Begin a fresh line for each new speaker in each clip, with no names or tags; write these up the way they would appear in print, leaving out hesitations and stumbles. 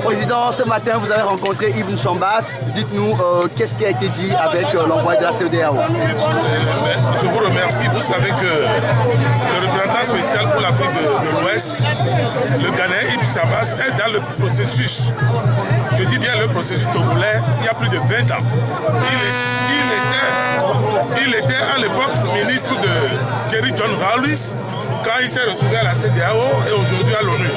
Président, ce matin, vous avez rencontré Ibn Chambas. Dites-nous, qu'est-ce qui a été dit avec l'envoyé de la CEDEAO?
Je vous remercie. Vous savez que le représentant spécial pour l'Afrique de l'Ouest, le Ghanéen Ibn Chambas, est dans le processus. Je dis bien le processus togolais, il y a plus de 20 ans. Il était à l'époque ministre de Jerry John Rawlings quand il s'est retrouvé à la CEDEAO et aujourd'hui à l'ONU.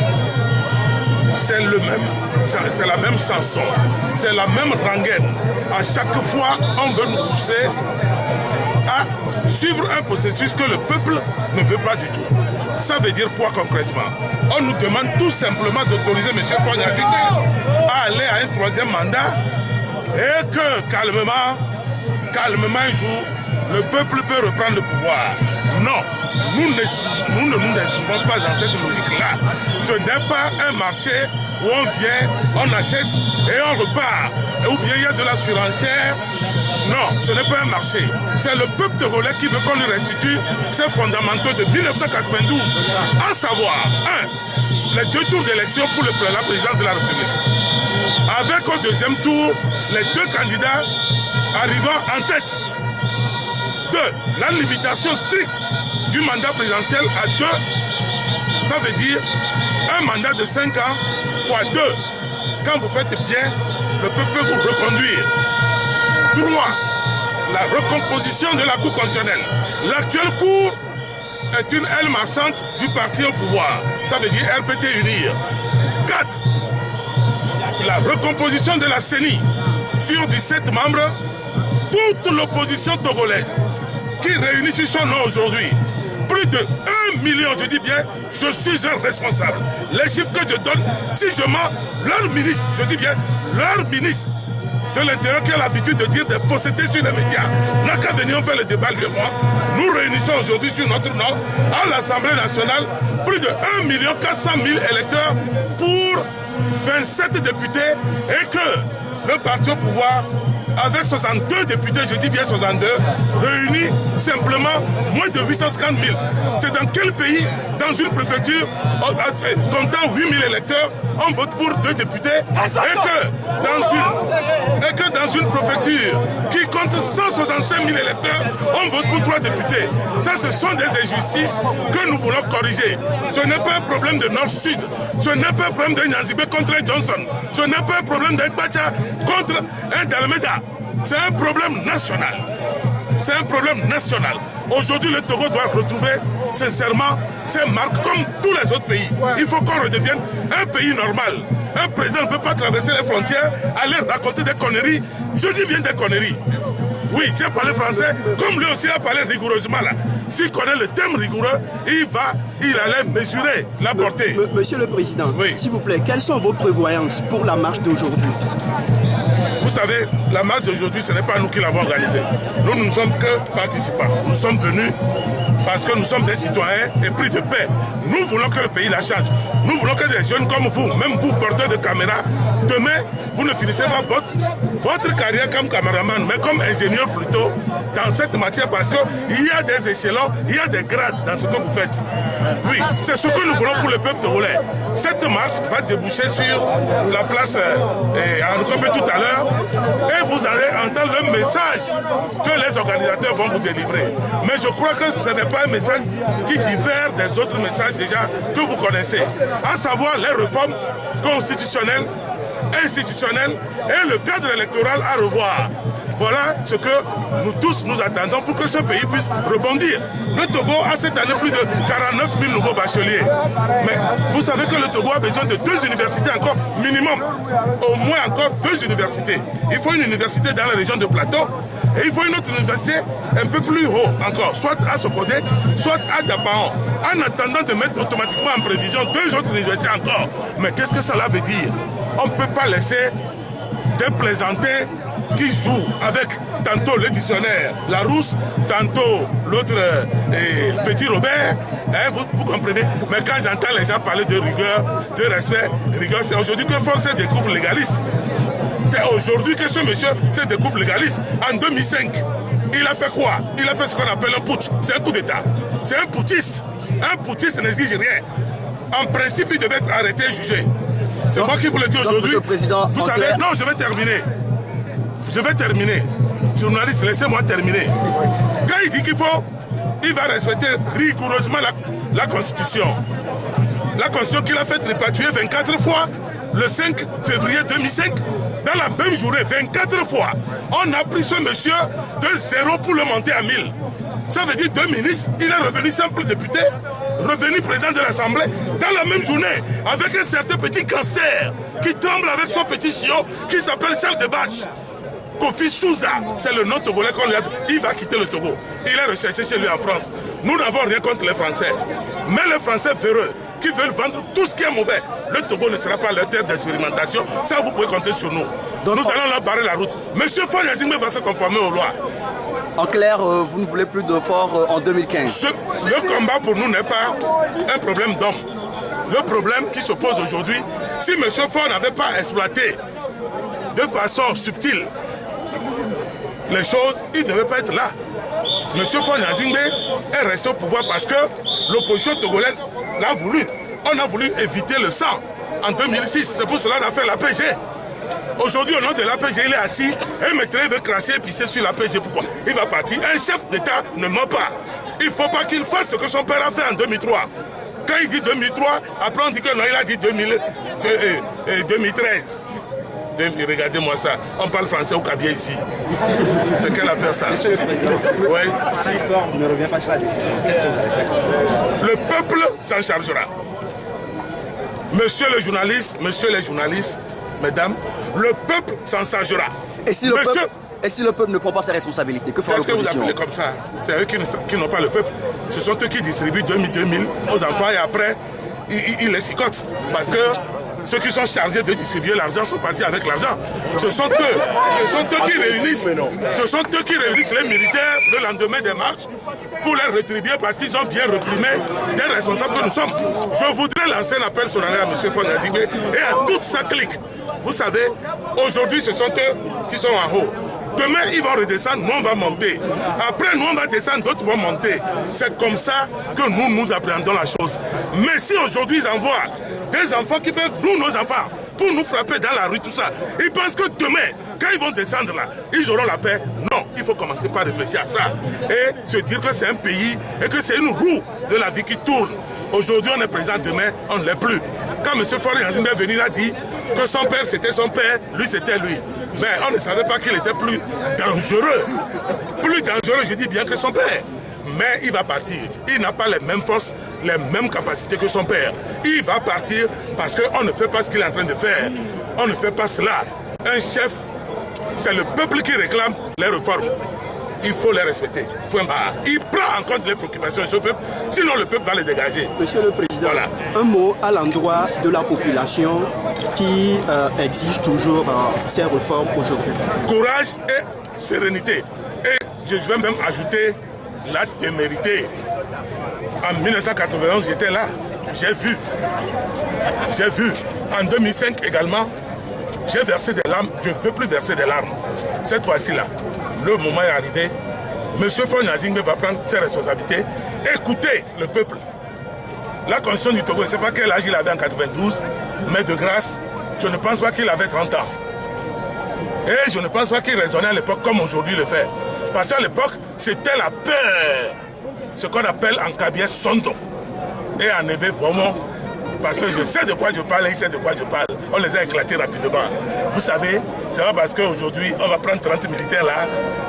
C'est la même chanson, c'est la même rengaine. À chaque fois, on veut nous pousser à suivre un processus que le peuple ne veut pas du tout. Ça veut dire quoi concrètement? On nous demande tout simplement d'autoriser M. Faure-Gnassingbé à aller à un troisième mandat et que calmement un jour, le peuple peut reprendre le pouvoir. Non, nous ne nous inscrivons pas dans cette logique-là. Ce n'est pas un marché où on vient, on achète et on repart. Ou bien il y a de la surenchère. Non, ce n'est pas un marché. C'est le peuple togolais qui veut qu'on lui restitue ses fondamentaux de 1992. À savoir, 1. Les 2 tours d'élection pour la présidence de la République. Avec au deuxième tour, les 2 candidats arrivant en tête. 2. La limitation stricte du mandat présidentiel à 2. Ça veut dire un mandat de 5 ans fois 2. Quand vous faites bien, le peuple peut vous reconduire. 3. La recomposition de la Cour constitutionnelle. L'actuelle Cour est une aile marchande du parti au pouvoir. Ça veut dire RPT unir. 4. La recomposition de la CENI. Sur 17 membres, toute l'opposition togolaise qui réunit sur son nom aujourd'hui, plus de 1 million, je dis bien, je suis un responsable. Les chiffres que je donne, si je mens, leur ministre, je dis bien, leur ministre de l'Intérieur qui a l'habitude de dire des faussetés sur les médias, n'a qu'à venir faire le débat lui et moi. Nous réunissons aujourd'hui sur notre nom, à l'Assemblée nationale, plus de 1 400 000 électeurs pour 27 députés et que le parti au pouvoir, avec 62 députés, je dis bien 62, réunis simplement moins de 850 000. C'est dans quel pays, dans une préfecture, comptant 8 000 électeurs, on vote pour 2 députés et que dans une préfecture qui compte 165 000 électeurs, on vote pour 3 députés. Ça, ce sont des injustices que nous voulons corriger. Ce n'est pas un problème de Nord-Sud. Ce n'est pas un problème de Gnassingbé contre Johnson. Ce n'est pas un problème d'Ekbacha contre un Dalmeda. C'est un problème national. C'est un problème national. Aujourd'hui, le Togo doit retrouver sincèrement ses marques comme tous les autres pays. Il faut qu'on redevienne un pays normal. Un président ne peut pas traverser les frontières, aller raconter des conneries. Je dis bien des conneries. Oui, j'ai parlé français, comme lui aussi a parlé rigoureusement là. S'il connaît le thème rigoureux, il allait mesurer la portée.
Monsieur le Président,
oui.
S'il vous plaît, quelles sont vos prévoyances pour la marche d'aujourd'hui?
Vous savez, la marche d'aujourd'hui, ce n'est pas nous qui l'avons organisée. Nous ne sommes que participants. Nous sommes venus parce que nous sommes des citoyens épris de paix. Nous voulons que le pays la change. Nous voulons que des jeunes comme vous, même vous, porteurs de caméra, demain, vous ne finissez pas votre carrière comme caméraman, mais comme ingénieur plutôt, dans cette matière, parce qu'il y a des échelons, il y a des grades dans ce que vous faites. Oui, c'est ce que nous voulons pour le peuple togolais. Cette marche va déboucher sur la place Henri-Koppé tout à l'heure, et vous allez entendre le message que les organisateurs vont vous délivrer. Mais je crois que ce n'est pas un message qui diffère des autres messages déjà que vous connaissez, à savoir les réformes constitutionnelles, institutionnelles et le cadre électoral à revoir. Voilà ce que nous tous nous attendons pour que ce pays puisse rebondir. Le Togo a cette année plus de 49 000 nouveaux bacheliers. Mais vous savez que le Togo a besoin de 2 universités encore minimum. Au moins encore 2 universités. Il faut une université dans la région de Plateau et il faut une autre université un peu plus haut encore, soit à Sokodé, soit à Dapaon. En attendant de mettre automatiquement en prévision 2 autres universités encore. Mais qu'est-ce que cela veut dire? On ne peut pas laisser des plaisantins qui jouent avec tantôt le dictionnaire Larousse, tantôt l'autre Petit Robert, hein, vous comprenez. Mais quand j'entends les gens parler de rigueur, de respect, rigueur, c'est aujourd'hui que Faure se découvre légaliste. C'est aujourd'hui que ce monsieur se découvre légaliste. En 2005, il a fait quoi? Il a fait ce qu'on appelle un putsch. C'est un coup d'État. C'est un putschiste. Un putschiste n'exige rien. En principe, il devait être arrêté et jugé. C'est moi qui vous le dis aujourd'hui. Vous savez,
clair...
non, je vais terminer. Je vais terminer. Journaliste, laissez-moi terminer. Quand il dit il va respecter rigoureusement la Constitution. La Constitution qu'il a fait tripatouiller 24 fois le 5 février 2005. Dans la même journée, 24 fois, on a pris ce monsieur de 0 pour le monter à 1000. Ça veut dire 2 ministres, il est revenu simple député, revenu président de l'Assemblée, dans la même journée, avec un certain petit gangster qui tremble avec son petit chiot qui s'appelle Charles de Bach. Kofi Souza, c'est le nom togolais qu'on lui a dit. Il va quitter le Togo. Il est recherché chez lui en France. Nous n'avons rien contre les Français. Mais les Français véreux qui veulent vendre tout ce qui est mauvais, le Togo ne sera pas leur terre d'expérimentation. Ça, vous pouvez compter sur nous. Donc, nous allons leur barrer la route. Monsieur Faure Gnassingbé va se conformer aux lois.
En clair, vous ne voulez plus de Faure en 2015.
Le combat pour nous n'est pas un problème d'homme. Le problème qui se pose aujourd'hui, si M. Faure n'avait pas exploité de façon subtile les choses, il ne devait pas être là. M. Faure Gnassingbé est resté au pouvoir parce que l'opposition togolaise l'a voulu. On a voulu éviter le sang en 2006. C'est pour cela qu'on a fait l'APG. Aujourd'hui, au nom de l'APG, il est assis et Maître veut cracher et pisser sur l'APG. Pourquoi? Il va partir. Un chef d'État ne ment pas. Il ne faut pas qu'il fasse ce que son père a fait en 2003. Quand il dit 2003, après on dit que non, il a dit 2013. Regardez-moi ça. On parle français au Kabia ici. C'est quelle affaire ça?
Monsieur le Président,
oui.
Si Faure ne revient pas sur la décision,
le peuple s'en chargera. Monsieur les journalistes, mesdames, le peuple s'en chargera.
Et si le peuple ne prend pas ses responsabilités, que fera l'opposition?
Qu'est-ce que vous appelez comme ça? C'est eux qui n'ont pas le peuple. Ce sont eux qui distribuent 2000 aux enfants et après, ils les cicotent. Parce que ceux qui sont chargés de distribuer l'argent sont partis avec l'argent. Ce sont eux qui réunissent les militaires le lendemain des marches pour les rétribuer parce qu'ils ont bien reprimé des responsables que nous sommes. Je voudrais lancer un appel solennel à M. Faure Gnassingbé et à toute sa clique. Vous savez, aujourd'hui ce sont eux qui sont en haut. Demain, ils vont redescendre, nous on va monter. Après, nous on va descendre, d'autres vont monter. C'est comme ça que nous appréhendons la chose. Mais si aujourd'hui ils envoient des enfants qui peuvent, nous, nos enfants, pour nous frapper dans la rue, tout ça, ils pensent que demain, quand ils vont descendre là, ils auront la paix. Non, il faut commencer par réfléchir à ça. Et se dire que c'est un pays et que c'est une roue de la vie qui tourne. Aujourd'hui, on est président, demain, on ne l'est plus. Quand M. Faure Gnassingbé est venu, il a dit que son père, c'était son père, lui, c'était lui. Mais on ne savait pas qu'il était plus dangereux. Plus dangereux, je dis bien, que son père. Mais il va partir. Il n'a pas les mêmes forces, les mêmes capacités que son père. Il va partir parce qu'on ne fait pas ce qu'il est en train de faire. On ne fait pas cela. Un chef, c'est le peuple qui réclame les réformes. Il faut les respecter. Point barre. Il prend en compte les préoccupations de ce peuple, sinon le peuple va les dégager.
Monsieur le Président, voilà. Un mot à l'endroit de la population qui exige toujours ces réformes aujourd'hui.
Courage et sérénité. Et je vais même ajouter la témérité. En 1991, j'étais là. J'ai vu. En 2005 également, j'ai versé des larmes. Je ne veux plus verser des larmes. Cette fois-ci-là, le moment est arrivé. M. Faure Gnassingbé va prendre ses responsabilités. Écoutez le peuple. La Constitution du Togo, je ne sais pas quel âge il avait en 92, mais de grâce, je ne pense pas qu'il avait 30 ans. Et je ne pense pas qu'il raisonnait à l'époque comme aujourd'hui le fait. Parce qu'à l'époque, c'était la peur. Ce qu'on appelle en Kabia Sondo. Et en Évé, vraiment, parce que je sais de quoi je parle et il sait de quoi je parle. On les a éclatés rapidement. Vous savez, c'est pas parce qu'aujourd'hui, on va prendre 30 militaires là,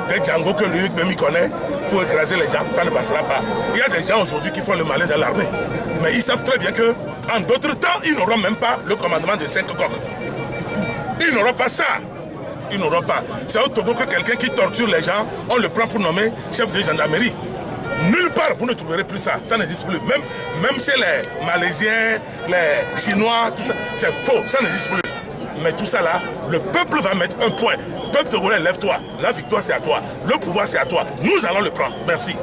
des Django que lui même il connaît, pour écraser les gens. Ça ne passera pas. Il y a des gens aujourd'hui qui font le malin dans l'armée. Mais ils savent très bien qu'en d'autres temps, ils n'auront même pas le commandement de 5 coqs. Ils n'auront pas ça. Ils n'auront pas. C'est au Togo que quelqu'un qui torture les gens, on le prend pour nommer chef de gendarmerie. Nulle part, vous ne trouverez plus ça. Ça n'existe plus. Même chez les Malaisiens, les Chinois, tout ça, c'est faux. Ça n'existe plus. Mais tout ça là, le peuple va mettre un point. Peuple togolais, lève-toi. La victoire, c'est à toi. Le pouvoir, c'est à toi. Nous allons le prendre. Merci.